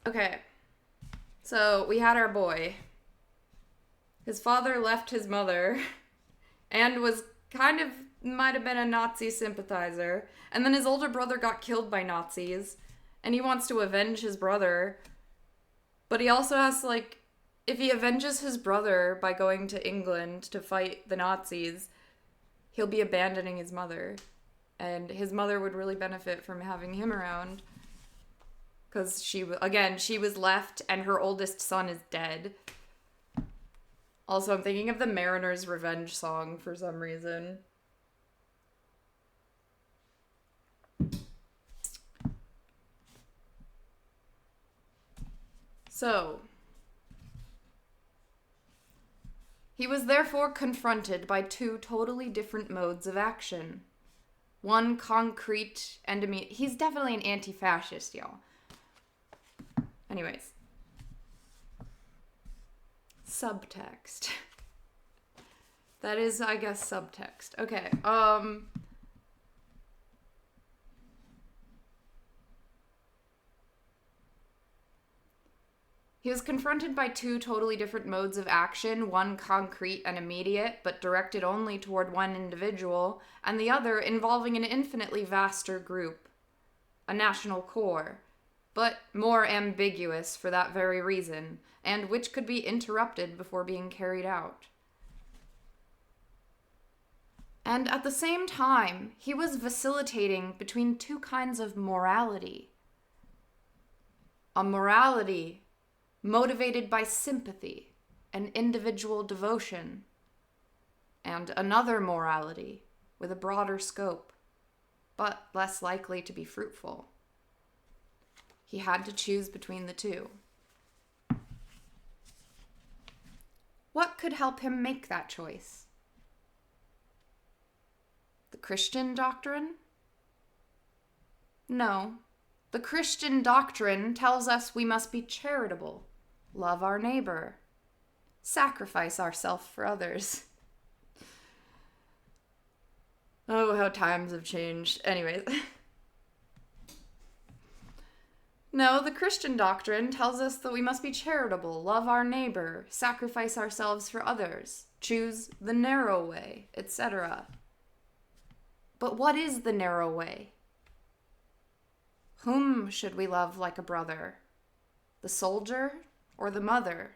Okay. So we had our boy. His father left his mother and was kind of might have been a Nazi sympathizer. And then his older brother got killed by Nazis. And he wants to avenge his brother. But he also has to, like, if he avenges his brother by going to England to fight the Nazis, he'll be abandoning his mother. And his mother would really benefit from having him around. Because she was left and her oldest son is dead. Also, I'm thinking of the Mariner's Revenge song for some reason. So, he was therefore confronted by two totally different modes of action. One concrete and immediate. He's definitely an anti-fascist, y'all. Anyways. Subtext. That is, I guess, subtext. Okay, He was confronted by two totally different modes of action, one concrete and immediate, but directed only toward one individual, and the other involving an infinitely vaster group, a national core, but more ambiguous for that very reason, and which could be interrupted before being carried out. And at the same time, he was vacillating between two kinds of morality. A morality motivated by sympathy and individual devotion, and another morality with a broader scope, but less likely to be fruitful. He had to choose between the two. What could help him make that choice? The Christian doctrine? No. The Christian doctrine tells us we must be charitable, love our neighbor, sacrifice ourselves for others. Oh, how times have changed. Anyways. No, the Christian doctrine tells us that we must be charitable, love our neighbor, sacrifice ourselves for others, choose the narrow way, etc. But what is the narrow way? Whom should we love like a brother? The soldier or the mother?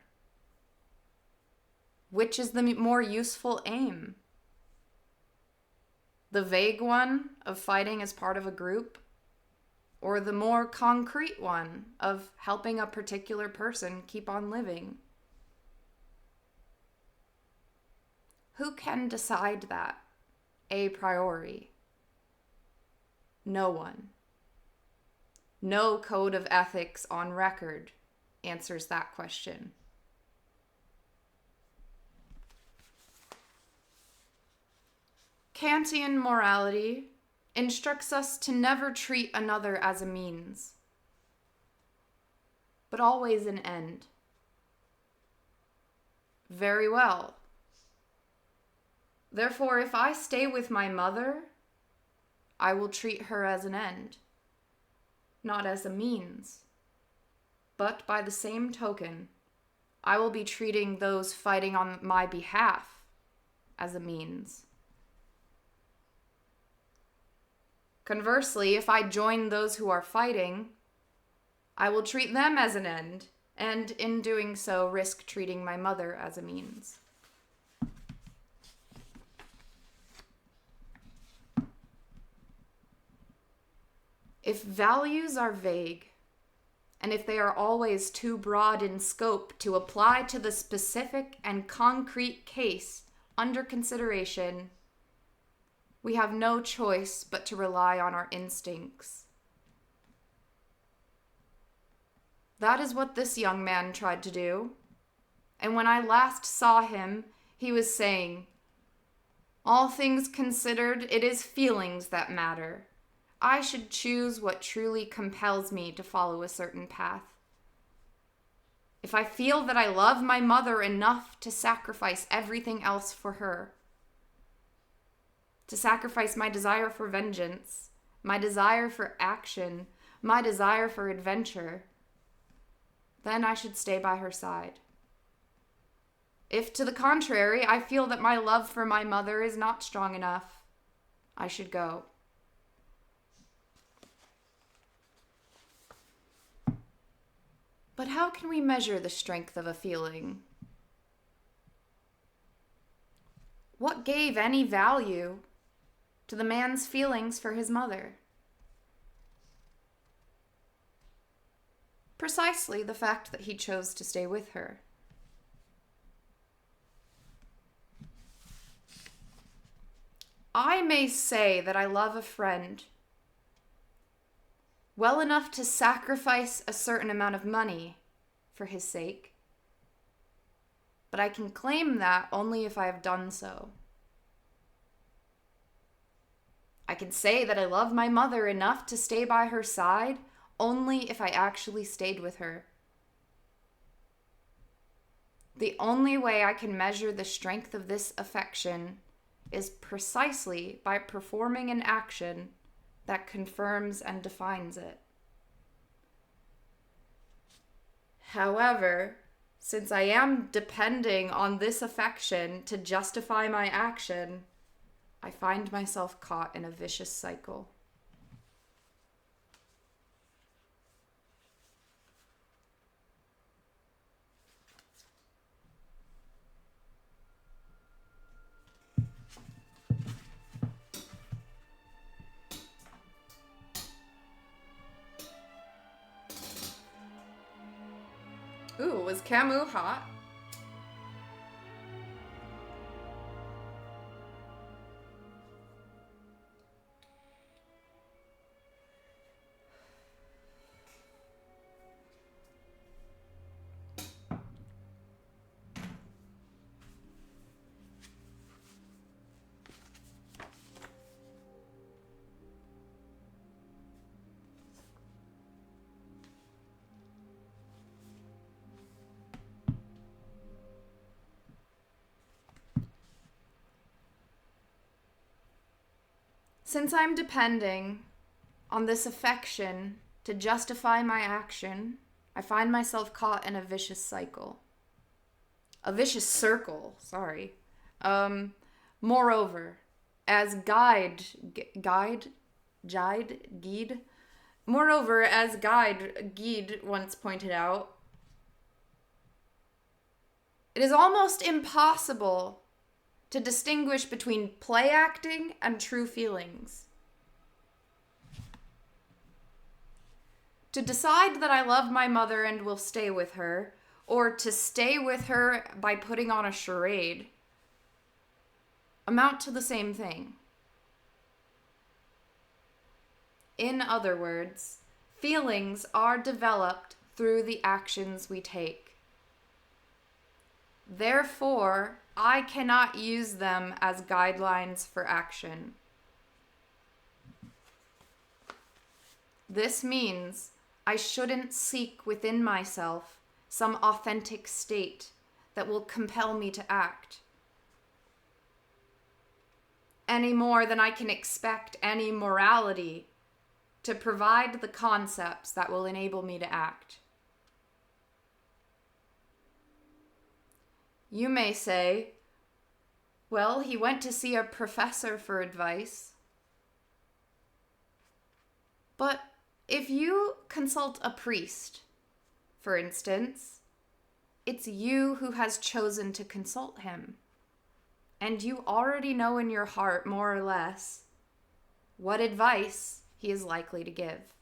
Which is the more useful aim? The vague one of fighting as part of a group? Or the more concrete one of helping a particular person keep on living? Who can decide that a priori? No one. No code of ethics on record answers that question. Kantian morality instructs us to never treat another as a means, but always an end. Very well. Therefore, if I stay with my mother, I will treat her as an end, not as a means. But by the same token, I will be treating those fighting on my behalf as a means. Conversely, if I join those who are fighting, I will treat them as an end, and in doing so, risk treating my mother as a means. If values are vague, and if they are always too broad in scope to apply to the specific and concrete case under consideration, we have no choice but to rely on our instincts. That is what this young man tried to do. And when I last saw him, he was saying, "All things considered, it is feelings that matter. I should choose what truly compels me to follow a certain path. If I feel that I love my mother enough to sacrifice everything else for her, to sacrifice my desire for vengeance, my desire for action, my desire for adventure, then I should stay by her side. If, to the contrary, I feel that my love for my mother is not strong enough, I should go. But how can we measure the strength of a feeling? What gave any value to the man's feelings for his mother? Precisely the fact that he chose to stay with her. I may say that I love a friend well enough to sacrifice a certain amount of money for his sake, but I can claim that only if I have done so. I can say that I love my mother enough to stay by her side only if I actually stayed with her. The only way I can measure the strength of this affection is precisely by performing an action that confirms and defines it. However, since I am depending on this affection to justify my action, I find myself caught in a vicious cycle. Ooh, was Camus hot? Since I'm depending on this affection to justify my action, I find myself caught in a vicious cycle. A vicious circle, sorry. Moreover, as Guide, once pointed out, it is almost impossible to distinguish between play acting and true feelings. To decide that I love my mother and will stay with her, or to stay with her by putting on a charade, amount to the same thing. In other words, feelings are developed through the actions we take. Therefore, I cannot use them as guidelines for action. This means I shouldn't seek within myself some authentic state that will compel me to act, any more than I can expect any morality to provide the concepts that will enable me to act. You may say, well, he went to see a professor for advice. But if you consult a priest, for instance, it's you who has chosen to consult him. And you already know in your heart, more or less, what advice he is likely to give.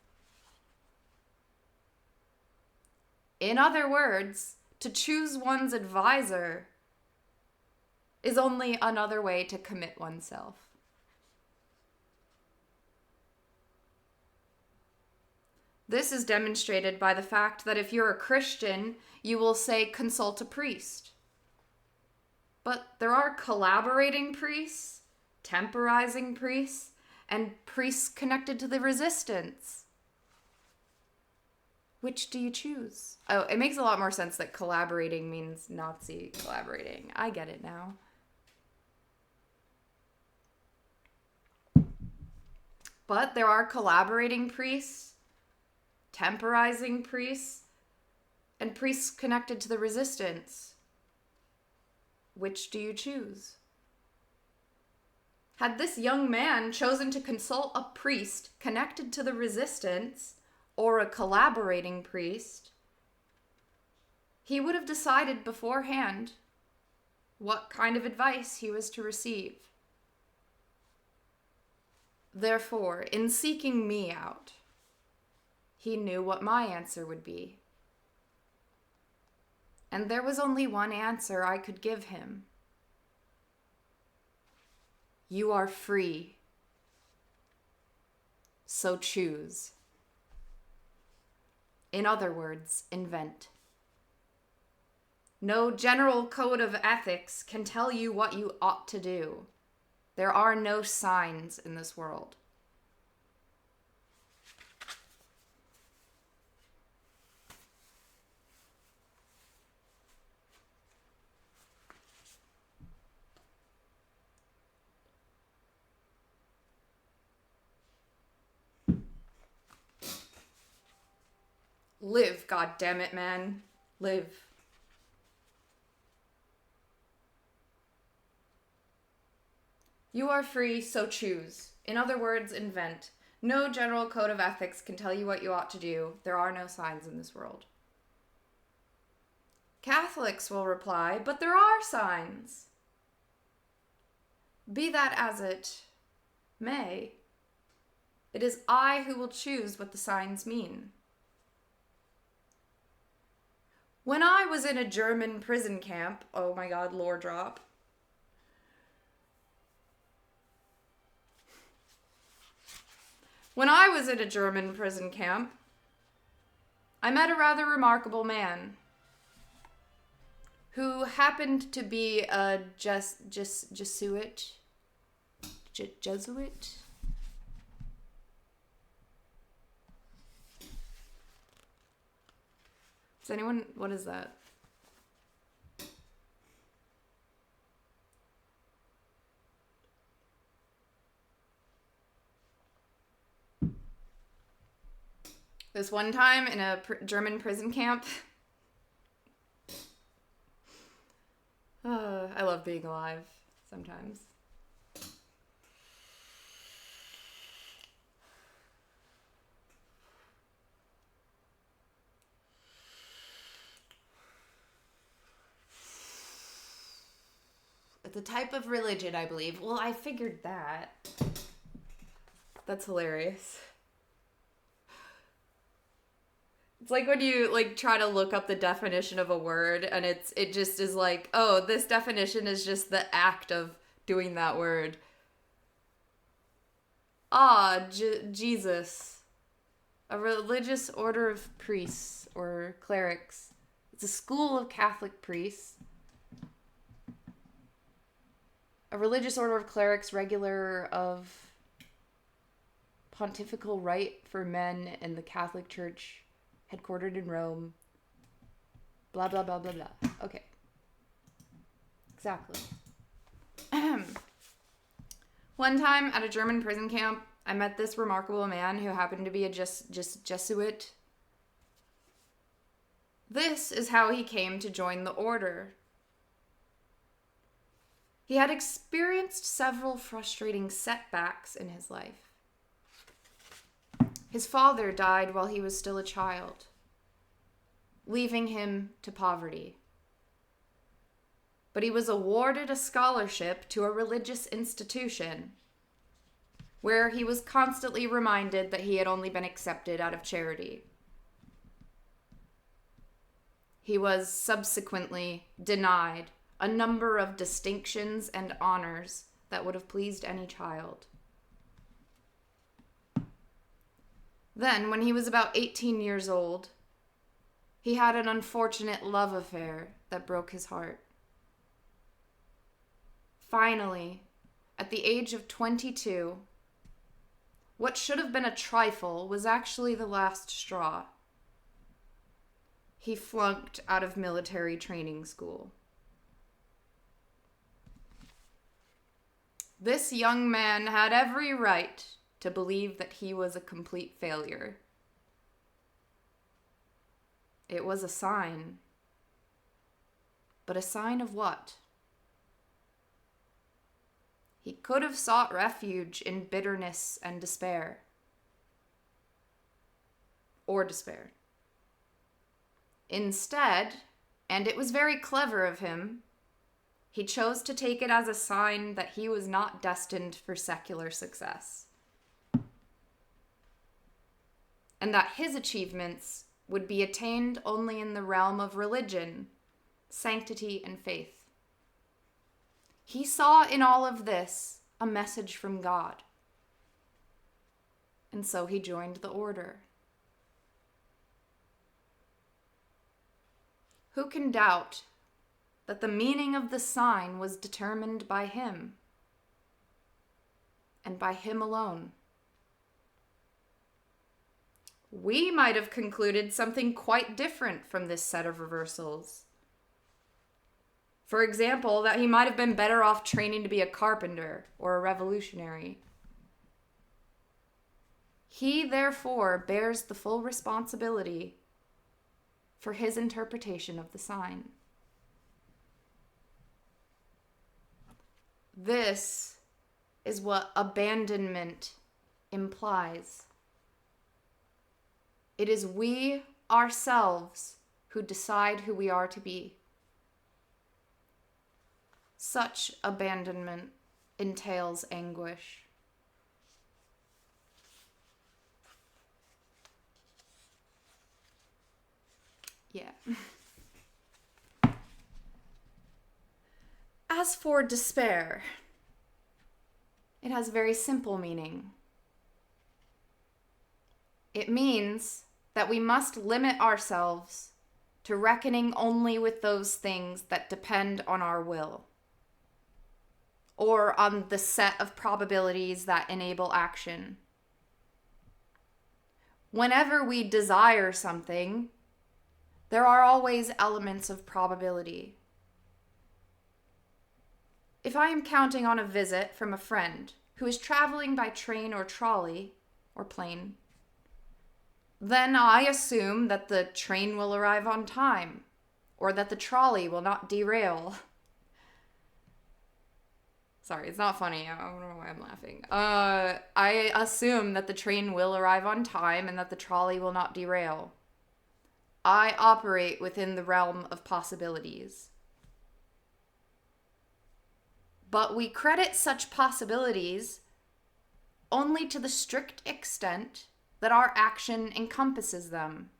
In other words, to choose one's advisor is only another way to commit oneself. This is demonstrated by the fact that if you're a Christian, you will say, consult a priest. But there are collaborating priests, temporizing priests, and priests connected to the resistance. Which do you choose? Oh, it makes a lot more sense that collaborating means Nazi collaborating. I get it now. But there are collaborating priests, temporizing priests, and priests connected to the resistance. Which do you choose? Had this young man chosen to consult a priest connected to the resistance, or a collaborating priest, he would have decided beforehand what kind of advice he was to receive. Therefore, in seeking me out, he knew what my answer would be. And there was only one answer I could give him. You are free, so choose. In other words, invent. No general code of ethics can tell you what you ought to do. There are no signs in this world. Live, goddammit, man. Live. You are free, so choose. In other words, invent. No general code of ethics can tell you what you ought to do. There are no signs in this world. Catholics will reply, but there are signs. Be that as it may, it is I who will choose what the signs mean. When I was in a German prison camp, oh my god, lore drop. When I was in a German prison camp, I met a rather remarkable man who happened to be a Jesuit. Does anyone, what is that? This one time in a German prison camp, I love being alive sometimes. It's a type of religion, I believe. Well, I figured that. That's hilarious. It's like when you like try to look up the definition of a word and it just is like, oh, this definition is just the act of doing that word. Jesus. A religious order of priests or clerics. It's a school of Catholic priests. A religious order of clerics, regular of pontifical right for men in the Catholic Church, headquartered in Rome. Blah, blah, blah, blah, blah. Okay. Exactly. One time at a German prison camp, I met this remarkable man who happened to be a Jesuit. This is how he came to join the order. He had experienced several frustrating setbacks in his life. His father died while he was still a child, leaving him to poverty. But he was awarded a scholarship to a religious institution where he was constantly reminded that he had only been accepted out of charity. He was subsequently denied a number of distinctions and honors that would have pleased any child. Then, when he was about 18 years old, he had an unfortunate love affair that broke his heart. Finally, at the age of 22, what should have been a trifle was actually the last straw. He flunked out of military training school. This young man had every right to believe that he was a complete failure. It was a sign. But a sign of what? He could have sought refuge in bitterness and despair. Or despair. Instead, and it was very clever of him, he chose to take it as a sign that he was not destined for secular success, and that his achievements would be attained only in the realm of religion, sanctity, and faith. He saw in all of this a message from God, and so he joined the order. Who can doubt that the meaning of the sign was determined by him, and by him alone? We might have concluded something quite different from this set of reversals. For example, that he might have been better off training to be a carpenter or a revolutionary. He, therefore, bears the full responsibility for his interpretation of the sign. This is what abandonment implies. It is we ourselves who decide who we are to be. Such abandonment entails anguish. Yeah. As for despair, it has very simple meaning. It means that we must limit ourselves to reckoning only with those things that depend on our will, or on the set of probabilities that enable action. Whenever we desire something, there are always elements of probability. If I am counting on a visit from a friend who is traveling by train or trolley or plane, then I assume that the train will arrive on time, or that the trolley will not derail. Sorry, it's not funny. I don't know why I'm laughing. I assume that the train will arrive on time and that the trolley will not derail. I operate within the realm of possibilities. But we credit such possibilities only to the strict extent that our action encompasses them.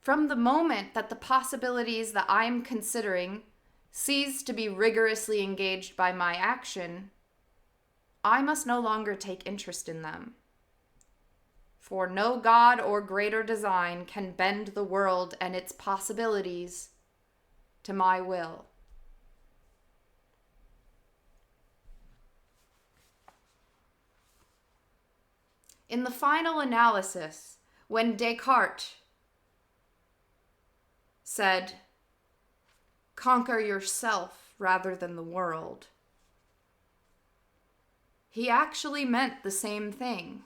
From the moment that the possibilities that I am considering cease to be rigorously engaged by my action, I must no longer take interest in them. For no God or greater design can bend the world and its possibilities to my will. In the final analysis, when Descartes said, "Conquer yourself rather than the world," he actually meant the same thing.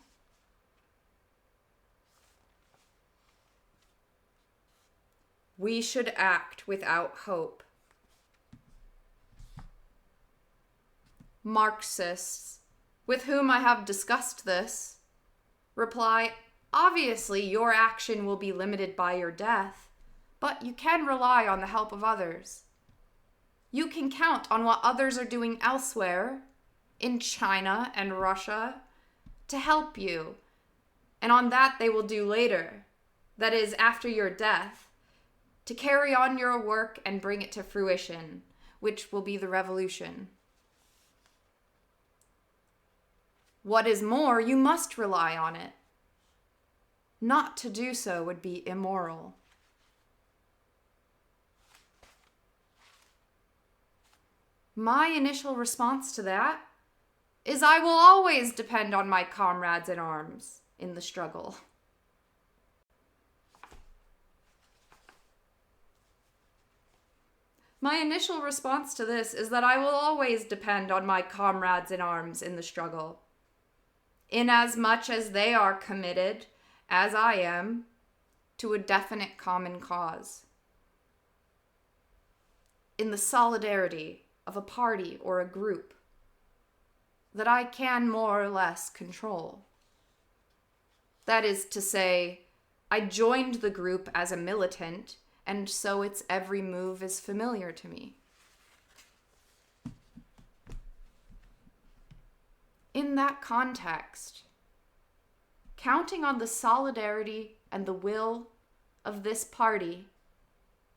We should act without hope. Marxists, with whom I have discussed this, reply, obviously your action will be limited by your death, but you can rely on the help of others. You can count on what others are doing elsewhere, in China and Russia, to help you, and on that they will do later, that is, after your death, to carry on your work and bring it to fruition, which will be the revolution. What is more, you must rely on it. Not to do so would be immoral. My initial response to that is I will always depend on my comrades in arms in the struggle. My initial response to this is that I will always depend on my comrades in arms in the struggle, inasmuch as they are committed, as I am, to a definite common cause, in the solidarity of a party or a group that I can more or less control. That is to say, I joined the group as a militant, and so its every move is familiar to me. In that context, counting on the solidarity and the will of this party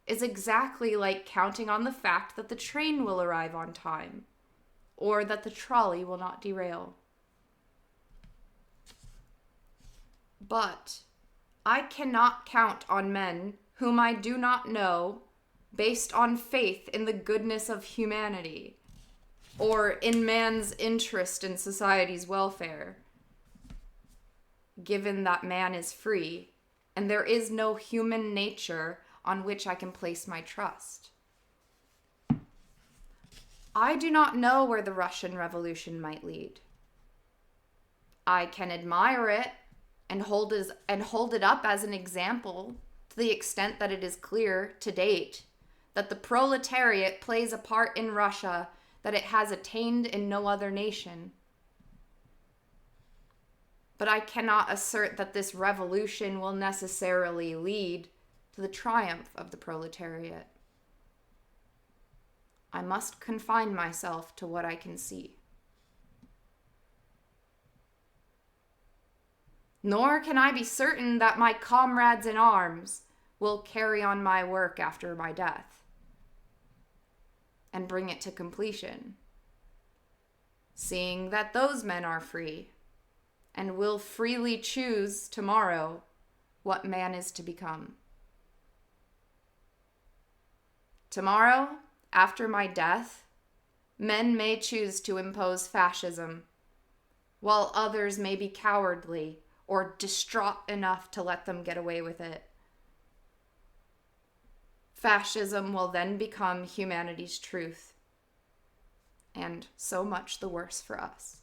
is exactly like counting on the fact that the train will arrive on time, or that the trolley will not derail. But I cannot count on men whom I do not know based on faith in the goodness of humanity or in man's interest in society's welfare, given that man is free and there is no human nature on which I can place my trust. I do not know where the Russian Revolution might lead. I can admire it and hold it up as an example to the extent that it is clear to date that the proletariat plays a part in Russia that it has attained in no other nation. But I cannot assert that this revolution will necessarily lead to the triumph of the proletariat. I must confine myself to what I can see. Nor can I be certain that my comrades in arms will carry on my work after my death and bring it to completion, seeing that those men are free and will freely choose tomorrow what man is to become. Tomorrow, after my death, men may choose to impose fascism, while others may be cowardly or distraught enough to let them get away with it. Fascism will then become humanity's truth, and so much the worse for us.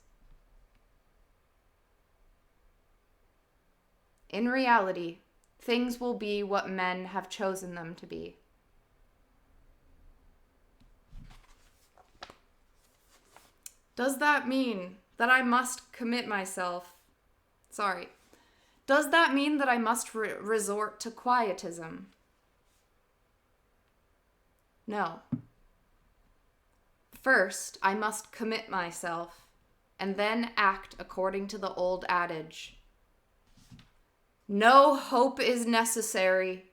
In reality, things will be what men have chosen them to be. Does that mean that I must commit myself? Does that mean that I must resort to quietism? No. First, I must commit myself, and then act according to the old adage. No hope is necessary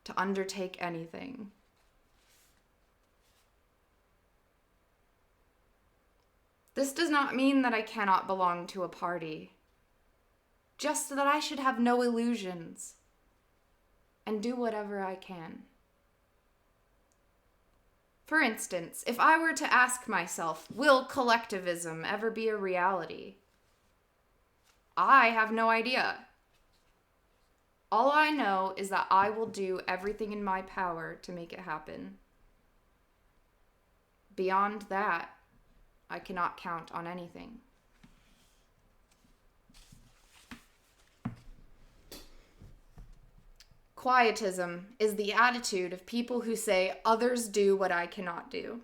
to undertake anything. This does not mean that I cannot belong to a party, just that I should have no illusions and do whatever I can. For instance, if I were to ask myself, will collectivism ever be a reality? I have no idea. All I know is that I will do everything in my power to make it happen. Beyond that, I cannot count on anything. Quietism is the attitude of people who say others do what I cannot do.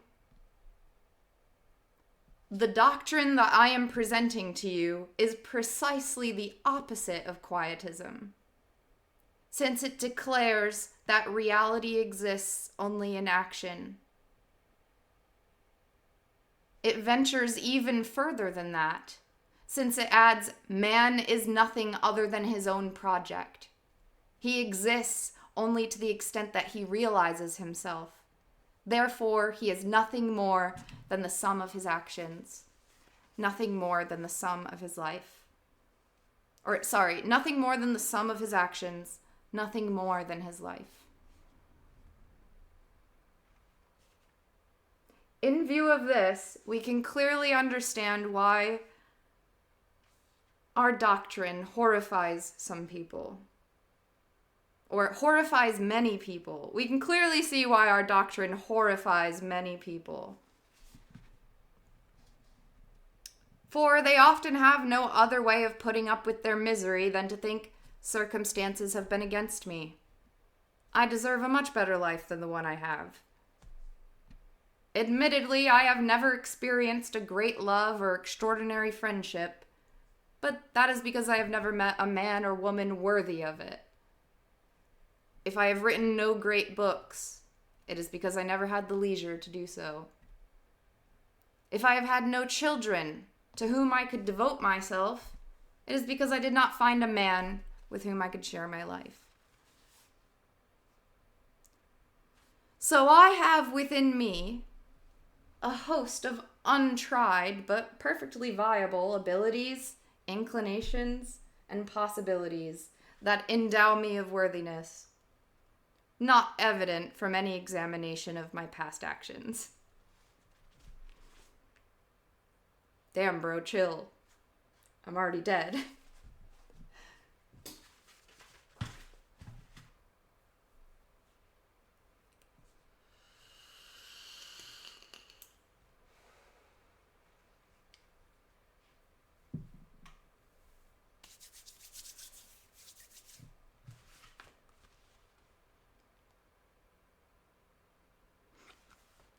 The doctrine that I am presenting to you is precisely the opposite of quietism, since it declares that reality exists only in action. It ventures even further than that, since it adds man is nothing other than his own project. He exists only to the extent that he realizes himself. Therefore, he is nothing more than the sum of his actions, nothing more than the sum of his life. Nothing more than the sum of his actions, nothing more than his life. In view of this, we can clearly understand why our doctrine horrifies some people. Or it horrifies many people. We can clearly see why our doctrine horrifies many people. For they often have no other way of putting up with their misery than to think Circumstances have been against me. I deserve a much better life than the one I have. Admittedly, I have never experienced a great love or extraordinary friendship, but that is because I have never met a man or woman worthy of it. If I have written no great books, it is because I never had the leisure to do so. If I have had no children to whom I could devote myself, it is because I did not find a man with whom I could share my life. So I have within me a host of untried but perfectly viable abilities, inclinations, and possibilities that endow me of worthiness, not evident from any examination of my past actions. Damn, bro, chill. I'm already dead.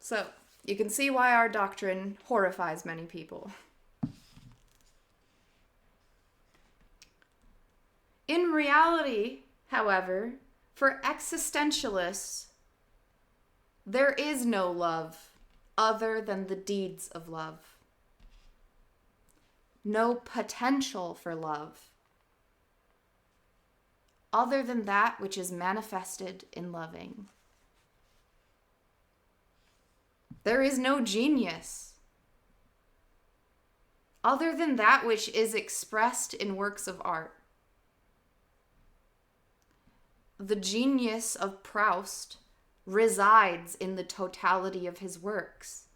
So, you can see why our doctrine horrifies many people. In reality, however, for existentialists, there is no love other than the deeds of love. No potential for love other than that which is manifested in loving. There is no genius other than that which is expressed in works of art. The genius of Proust resides in the totality of his works.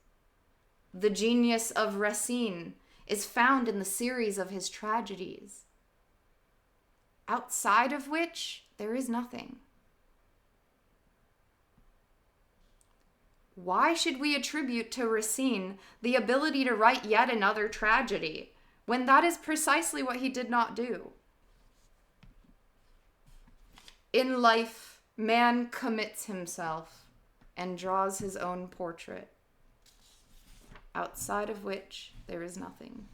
The genius of Racine is found in the series of his tragedies, outside of which there is nothing. Why should we attribute to Racine the ability to write yet another tragedy, when that is precisely what he did not do? In life, man commits himself and draws his own portrait, outside of which there is nothing.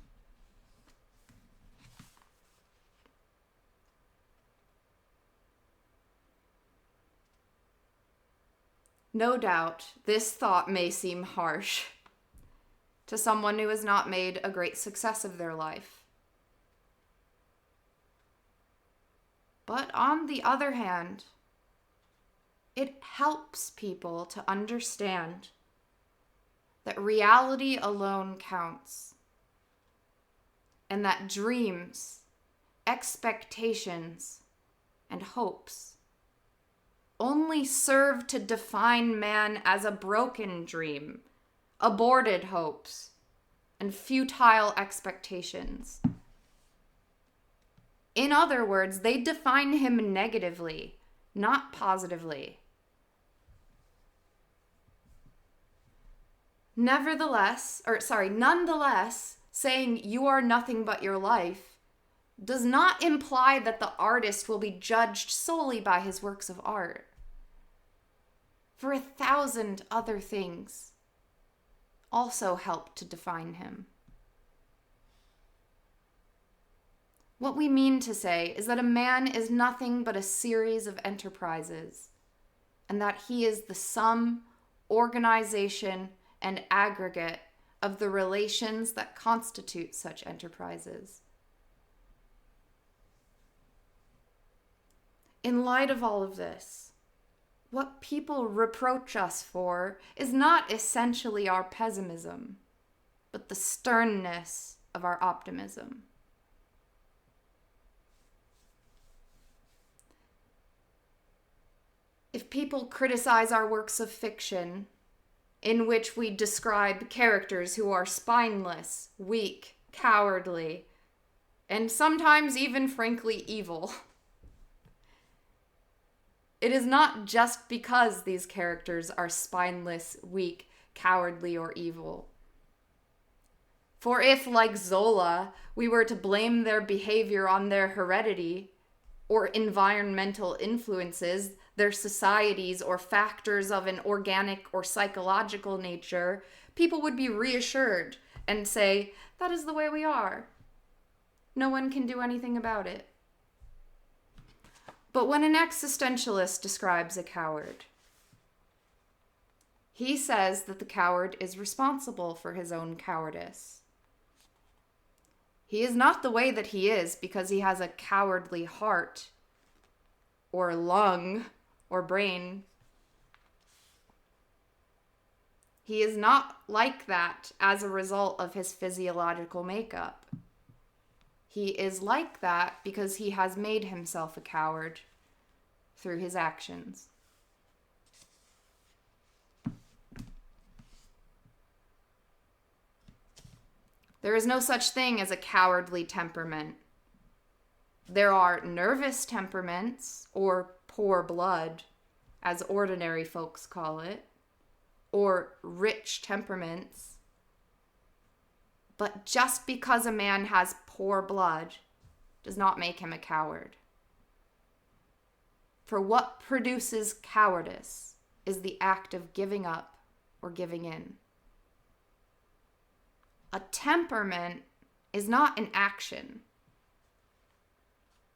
No doubt, this thought may seem harsh to someone who has not made a great success of their life. But on the other hand, it helps people to understand that reality alone counts, and that dreams, expectations, and hopes only serve to define man as a broken dream, aborted hopes, and futile expectations. In other words, they define him negatively, not positively. Nonetheless, saying you are nothing but your life does not imply that the artist will be judged solely by his works of art. For 1,000 other things also help to define him. What we mean to say is that a man is nothing but a series of enterprises, and that he is the sum, organization, and aggregate of the relations that constitute such enterprises. In light of all of this, what people reproach us for is not essentially our pessimism, but the sternness of our optimism. If people criticize our works of fiction, in which we describe characters who are spineless, weak, cowardly, and sometimes even frankly evil, it is not just because these characters are spineless, weak, cowardly, or evil. For if, like Zola, we were to blame their behavior on their heredity, or environmental influences, their societies, or factors of an organic or psychological nature, people would be reassured and say, that is the way we are. No one can do anything about it. But when an existentialist describes a coward, he says that the coward is responsible for his own cowardice. He is not the way that he is because he has a cowardly heart or lung or brain. He is not like that as a result of his physiological makeup. He is like that because he has made himself a coward through his actions. There is no such thing as a cowardly temperament. There are nervous temperaments, or poor blood, as ordinary folks call it, or rich temperaments. But just because a man has poor blood does not make him a coward. For what produces cowardice is the act of giving up or giving in. A temperament is not an action.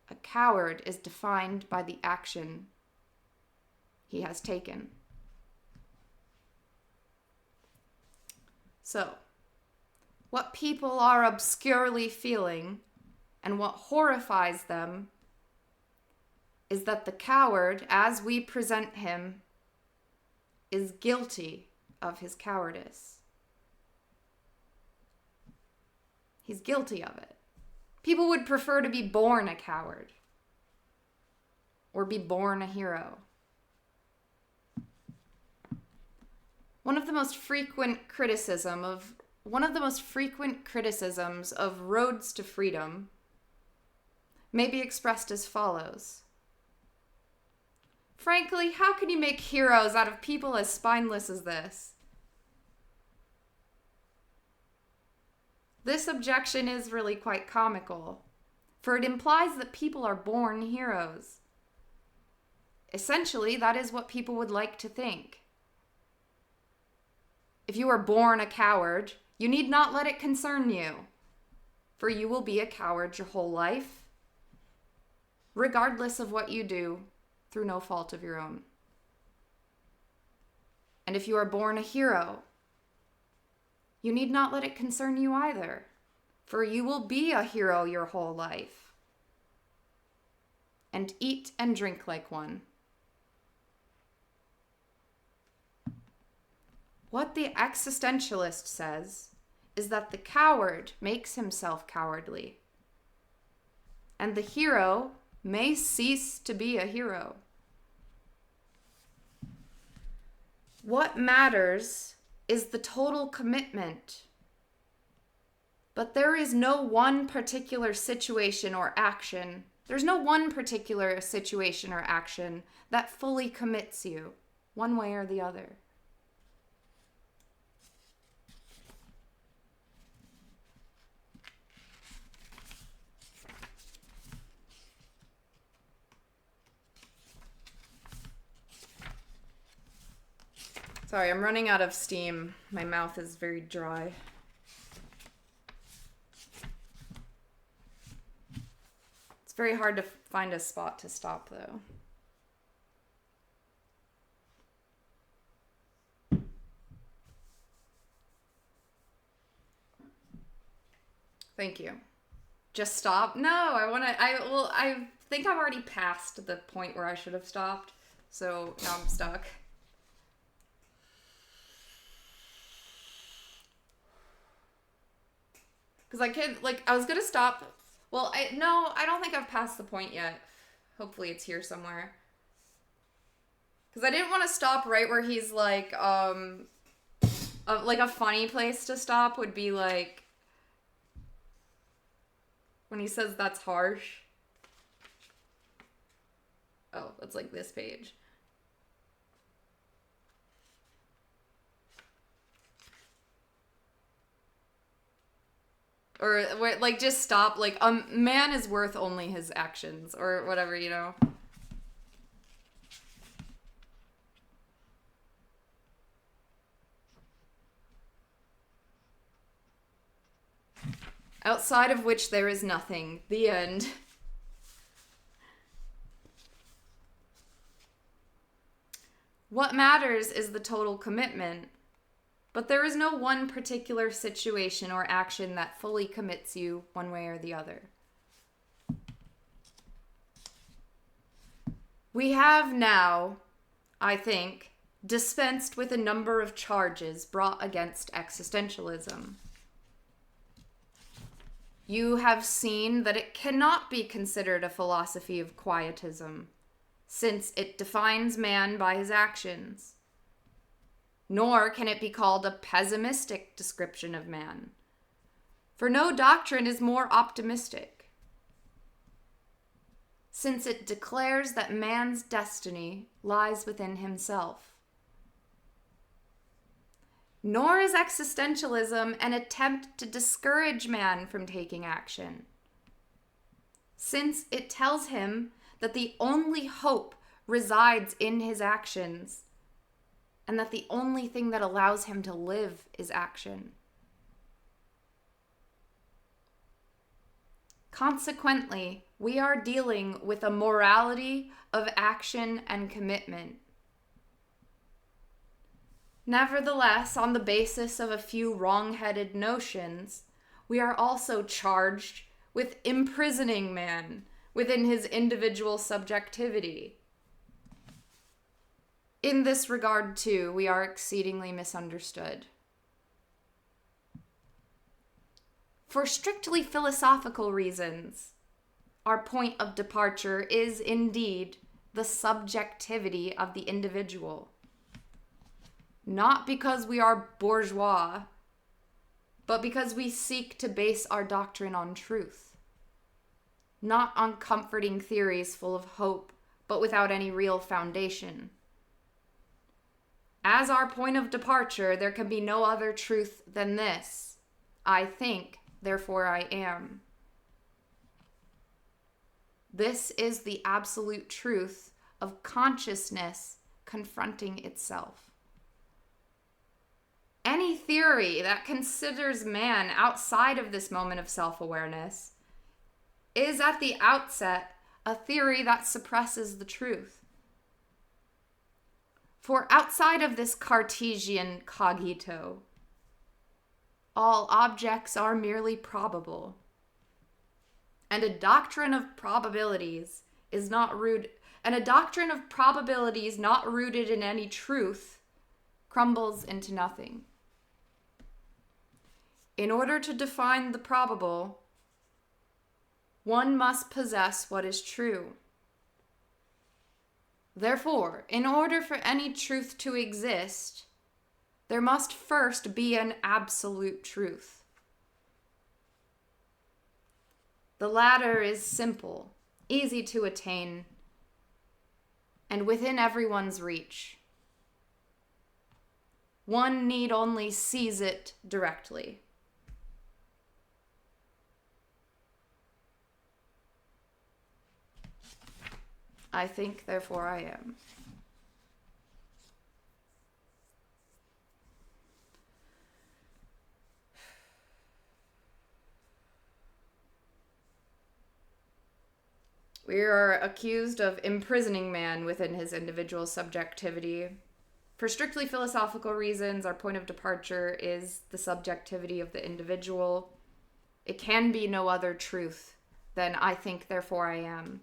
A coward is defined by the action he has taken. So, what people are obscurely feeling and what horrifies them is that the coward, as we present him, is guilty of his cowardice. He's guilty of it. People would prefer to be born a coward or be born a hero. One of the most frequent criticisms of roads to freedom may be expressed as follows. Frankly, how can you make heroes out of people as spineless as this? This objection is really quite comical, for it implies that people are born heroes. Essentially, that is what people would like to think. If you are born a coward, you need not let it concern you, for you will be a coward your whole life, regardless of what you do, through no fault of your own. And if you are born a hero, you need not let it concern you either, for you will be a hero your whole life, and eat and drink like one. What the existentialist says is that the coward makes himself cowardly, and the hero may cease to be a hero. What matters is the total commitment. But there is no one particular situation or action. There's no one particular situation or action that fully commits you, one way or the other. Sorry, I'm running out of steam. My mouth is very dry. It's very hard to find a spot to stop, though. Thank you. Just stop? No, I think I've already passed the point where I should have stopped, so now I'm stuck. Because I was gonna stop. Well, I don't think I've passed the point yet. Hopefully it's here somewhere. Because I didn't want to stop right where he's like a funny place to stop would be like when he says that's harsh. Oh, that's like this page. Or like just stop, like man is worth only his actions or whatever, you know. Outside of which there is nothing. The end. What matters is the total commitment. But there is no one particular situation or action that fully commits you one way or the other. We have now, I think, dispensed with a number of charges brought against existentialism. You have seen that it cannot be considered a philosophy of quietism, since it defines man by his actions. Nor can it be called a pessimistic description of man, for no doctrine is more optimistic, since it declares that man's destiny lies within himself. Nor is existentialism an attempt to discourage man from taking action, since it tells him that the only hope resides in his actions, and that the only thing that allows him to live is action. Consequently, we are dealing with a morality of action and commitment. Nevertheless, on the basis of a few wrong-headed notions, we are also charged with imprisoning man within his individual subjectivity. In this regard, too, we are exceedingly misunderstood. For strictly philosophical reasons, our point of departure is indeed the subjectivity of the individual. Not because we are bourgeois, but because we seek to base our doctrine on truth. Not on comforting theories full of hope, but without any real foundation. As our point of departure, there can be no other truth than this: I think, therefore I am. This is the absolute truth of consciousness confronting itself. Any theory that considers man outside of this moment of self-awareness is at the outset a theory that suppresses the truth. For outside of this Cartesian cogito, all objects are merely probable. And a doctrine of probabilities not rooted in any truth crumbles into nothing. In order to define the probable, one must possess what is true. Therefore, in order for any truth to exist, there must first be an absolute truth. The latter is simple, easy to attain, and within everyone's reach. One need only seize it directly. I think, therefore I am. We are accused of imprisoning man within his individual subjectivity. For strictly philosophical reasons, our point of departure is the subjectivity of the individual. It can be no other truth than I think, therefore I am.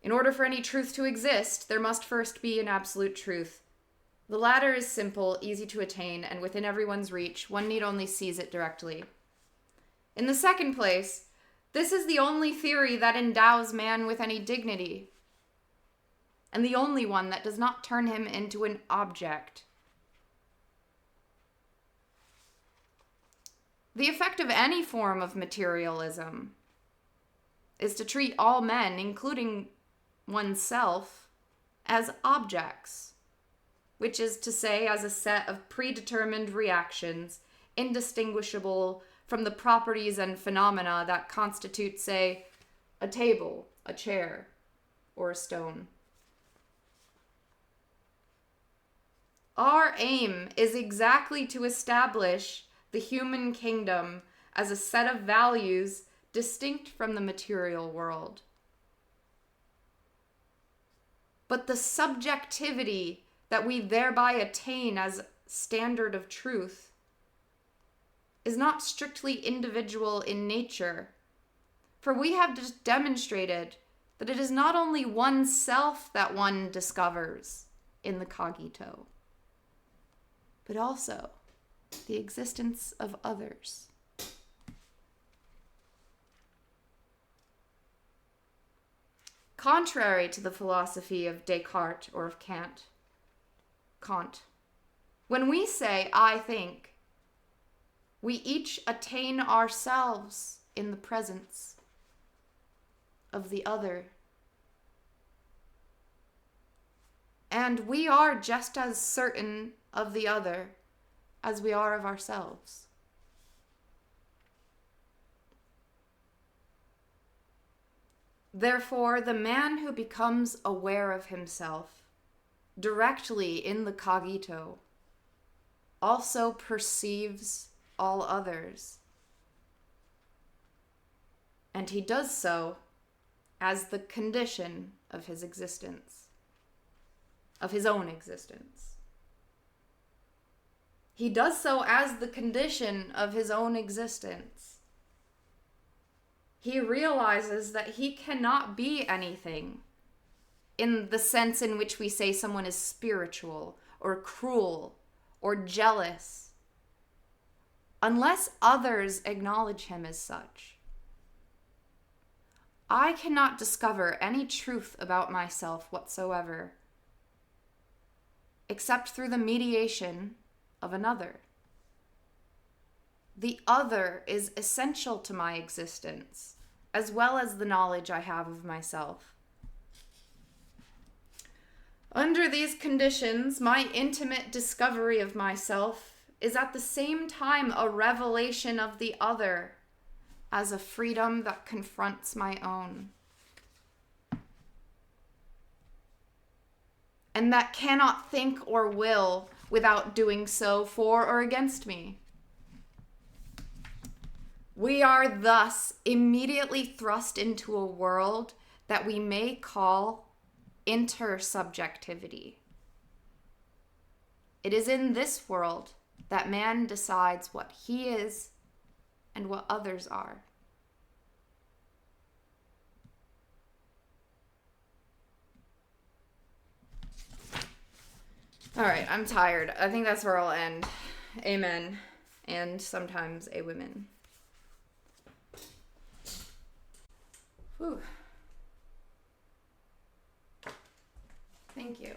In order for any truth to exist, there must first be an absolute truth. The latter is simple, easy to attain, and within everyone's reach. One need only seize it directly. In the second place, this is the only theory that endows man with any dignity, and the only one that does not turn him into an object. The effect of any form of materialism is to treat all men, including oneself, as objects, which is to say, as a set of predetermined reactions indistinguishable from the properties and phenomena that constitute, say, a table, a chair, or a stone. Our aim is exactly to establish the human kingdom as a set of values distinct from the material world. But the subjectivity that we thereby attain as standard of truth is not strictly individual in nature, for we have just demonstrated that it is not only oneself that one discovers in the cogito, but also the existence of others. Contrary to the philosophy of Descartes or of Kant, when we say, I think, we each attain ourselves in the presence of the other. And we are just as certain of the other as we are of ourselves. Therefore, the man who becomes aware of himself directly in the cogito also perceives all others. And he does so as the condition of his existence, of his own existence. He does so as the condition of his own existence. He realizes that he cannot be anything in the sense in which we say someone is spiritual or cruel or jealous, unless others acknowledge him as such. I cannot discover any truth about myself whatsoever, except through the mediation of another. The other is essential to my existence, as well as the knowledge I have of myself. Under these conditions, my intimate discovery of myself is at the same time a revelation of the other as a freedom that confronts my own, and that cannot think or will without doing so for or against me. We are thus immediately thrust into a world that we may call intersubjectivity. It is in this world that man decides what he is and what others are. All right, I'm tired. I think that's where I'll end. Amen. And sometimes a women. Whew. Thank you.